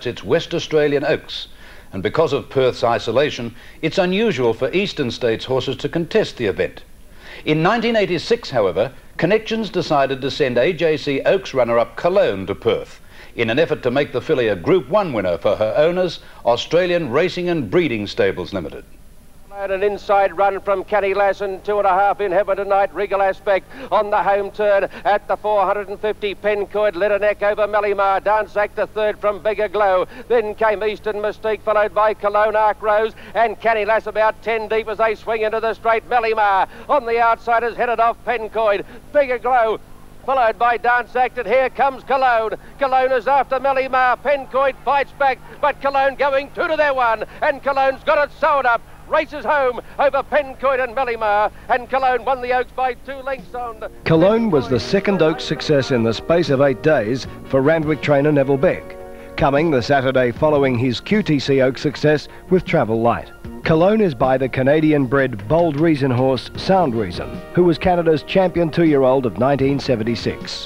attracts its West Australian Oaks, and because of Perth's isolation, it's unusual for Eastern States horses to contest the event. In 1986, however, Connections decided to send AJC Oaks runner-up Cologne to Perth in an effort to make the filly a Group 1 winner for her owners, Australian Racing and Breeding Stables Limited. An inside run from Kenny Lassen, 2.5 in Heaven Tonight, Regal Aspect on the home turn at the 450. Pencoid led a neck over Melimar, Danzak the third from Bigger Glow. Then came Eastern Mystique, followed by Cologne Arc Rose and Kenny Lass about 10 deep as they swing into the straight. Melimar on the outside is headed off Pencoid. Bigger Glow followed by Dance Act, and here comes Cologne. Cologne is after Melimar. Pencoid fights back, but Cologne going 2 to their 1, and Cologne's got it sewed up. Races home over Pencoid and Melimar, and Cologne won the Oaks by 2 lengths on. Cologne was the second Oaks success in the space of 8 days for Randwick trainer Neville Beck, coming the Saturday following his QTC Oaks success with Travel Light. Cologne is by the Canadian-bred Bold Reason horse Sound Reason, who was Canada's champion 2-year-old of 1976.